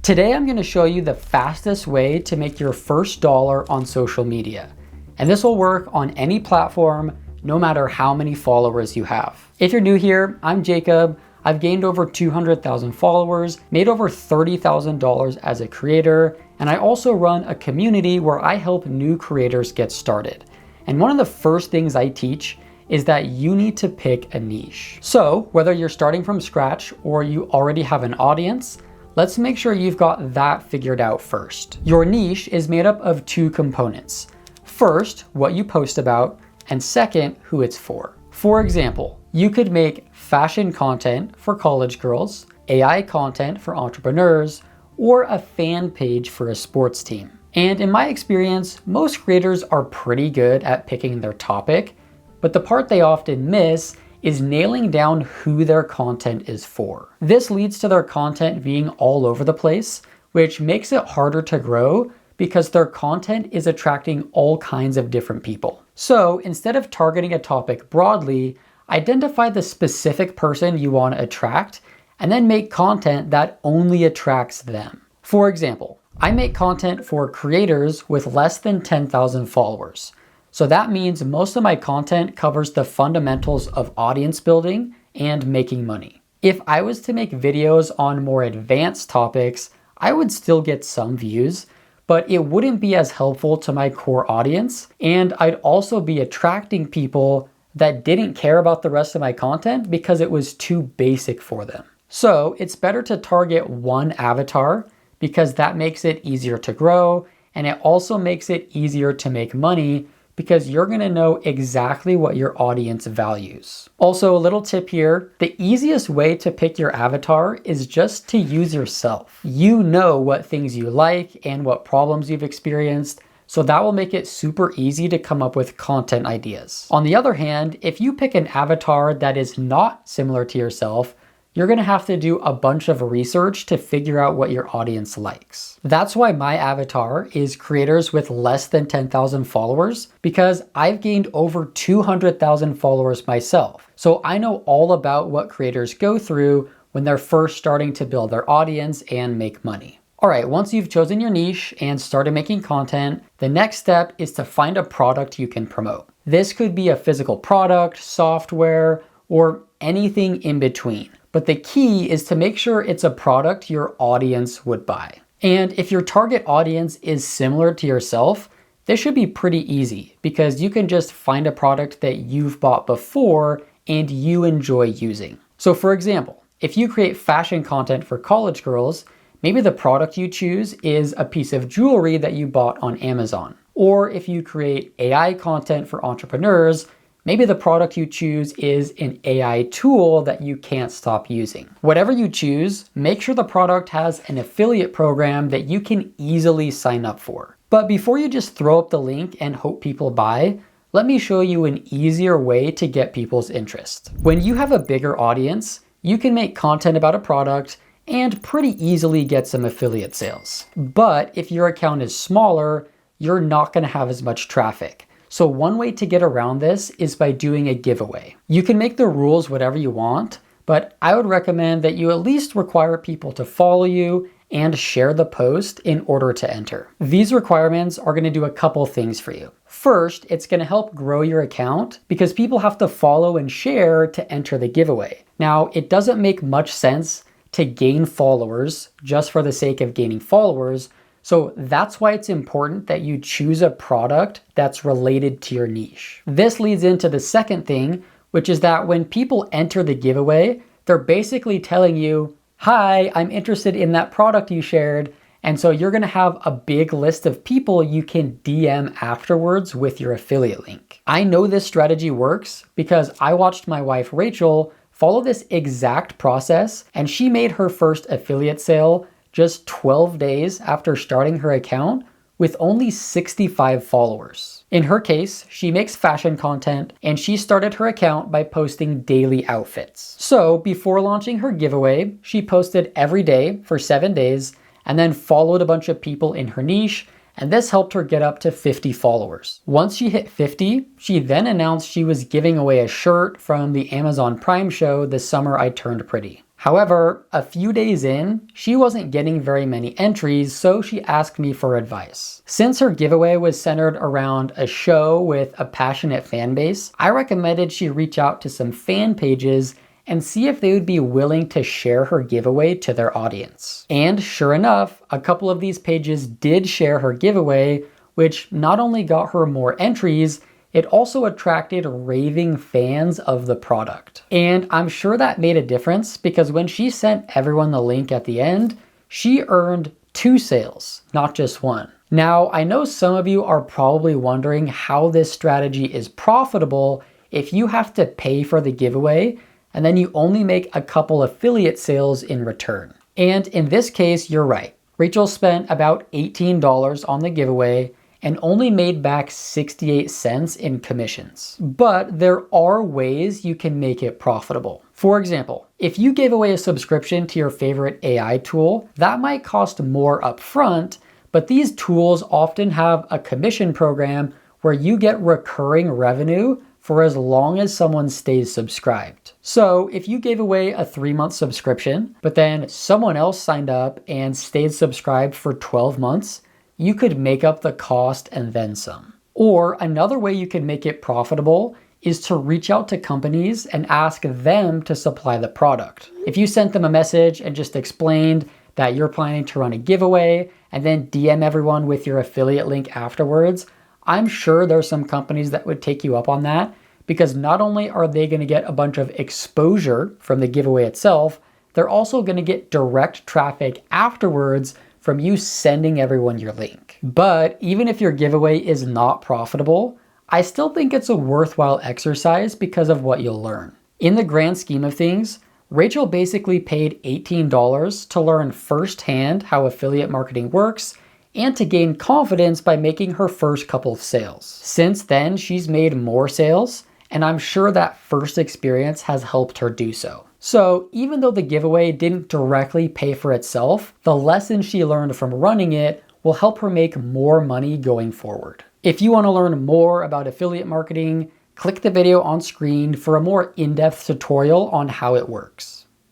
Today I'm going to show you the fastest way to make your first dollar on social media. And this will work on any platform, no matter how many followers you have. If you're new here, I'm Jacob. I've gained over 200,000 followers, made over $30,000 as a creator, and I also run a community where I help new creators get started. And one of the first things I teach is that you need to pick a niche. So whether you're starting from scratch or you already have an audience, let's make sure you've got that figured out first. Your niche is made up of two components. First, what you post about, and second, who it's for. For example, you could make fashion content for college girls, AI content for entrepreneurs, or a fan page for a sports team. And in my experience, most creators are pretty good at picking their topic, but the part they often miss is nailing down who their content is for. This leads to their content being all over the place, which makes it harder to grow because their content is attracting all kinds of different people. So instead of targeting a topic broadly, identify the specific person you want to attract and then make content that only attracts them. For example, I make content for creators with less than 10,000 followers. So that means most of my content covers the fundamentals of audience building and making money. If I was to make videos on more advanced topics, I would still get some views, but it wouldn't be as helpful to my core audience, and I'd also be attracting people that didn't care about the rest of my content because it was too basic for them. So it's better to target one avatar because that makes it easier to grow, and it also makes it easier to make money because you're gonna know exactly what your audience values. Also, a little tip here, the easiest way to pick your avatar is just to use yourself. You know what things you like and what problems you've experienced, so that will make it super easy to come up with content ideas. On the other hand, if you pick an avatar that is not similar to yourself, you're gonna have to do a bunch of research to figure out what your audience likes. That's why my avatar is creators with less than 10,000 followers, because I've gained over 200,000 followers myself. So I know all about what creators go through when they're first starting to build their audience and make money. All right, once you've chosen your niche and started making content, the next step is to find a product you can promote. This could be a physical product, software, or anything in between. But the key is to make sure it's a product your audience would buy. And if your target audience is similar to yourself, this should be pretty easy because you can just find a product that you've bought before and you enjoy using. So for example, if you create fashion content for college girls, maybe the product you choose is a piece of jewelry that you bought on Amazon. Or if you create AI content for entrepreneurs, maybe the product you choose is an AI tool that you can't stop using. Whatever you choose, make sure the product has an affiliate program that you can easily sign up for. But before you just throw up the link and hope people buy, let me show you an easier way to get people's interest. When you have a bigger audience, you can make content about a product and pretty easily get some affiliate sales. But if your account is smaller, you're not gonna have as much traffic. So one way to get around this is by doing a giveaway. You can make the rules whatever you want, but I would recommend that you at least require people to follow you and share the post in order to enter. These requirements are gonna do a couple things for you. First, it's gonna help grow your account because people have to follow and share to enter the giveaway. Now, it doesn't make much sense to gain followers just for the sake of gaining followers. So that's why it's important that you choose a product that's related to your niche. This leads into the second thing, which is that when people enter the giveaway, they're basically telling you, hi, I'm interested in that product you shared. And so you're gonna have a big list of people you can DM afterwards with your affiliate link. I know this strategy works because I watched my wife, Rachel, follow this exact process, and she made her first affiliate sale just 12 days after starting her account with only 65 followers. In her case, she makes fashion content and she started her account by posting daily outfits. So before launching her giveaway, she posted every day for 7 days and then followed a bunch of people in her niche, and this helped her get up to 50 followers. Once she hit 50, she then announced she was giving away a shirt from the Amazon Prime show, The Summer I Turned Pretty. However, a few days in, she wasn't getting very many entries, so she asked me for advice. Since her giveaway was centered around a show with a passionate fan base, I recommended she reach out to some fan pages and see if they would be willing to share her giveaway to their audience. And sure enough, a couple of these pages did share her giveaway, which not only got her more entries, it also attracted raving fans of the product. And I'm sure that made a difference because when she sent everyone the link at the end, she earned 2 sales, not just 1. Now, I know some of you are probably wondering how this strategy is profitable if you have to pay for the giveaway and then you only make a couple affiliate sales in return. And in this case, you're right. Rachel spent about $18 on the giveaway and only made back 68 cents in commissions. But there are ways you can make it profitable. For example, if you gave away a subscription to your favorite AI tool, that might cost more upfront, but these tools often have a commission program where you get recurring revenue for as long as someone stays subscribed. So if you gave away a 3-month subscription, but then someone else signed up and stayed subscribed for 12 months, you could make up the cost and then some. Or another way you can make it profitable is to reach out to companies and ask them to supply the product. If you sent them a message and just explained that you're planning to run a giveaway and then DM everyone with your affiliate link afterwards, I'm sure there's some companies that would take you up on that because not only are they going to get a bunch of exposure from the giveaway itself, they're also going to get direct traffic afterwards from you sending everyone your link. But even if your giveaway is not profitable, I still think it's a worthwhile exercise because of what you'll learn. In the grand scheme of things, Rachel basically paid $18 to learn firsthand how affiliate marketing works and to gain confidence by making her first couple of sales. Since then, she's made more sales, and I'm sure that first experience has helped her do so. So even though the giveaway didn't directly pay for itself, the lessons she learned from running it will help her make more money going forward. If you want to learn more about affiliate marketing, click the video on screen for a more in-depth tutorial on how it works.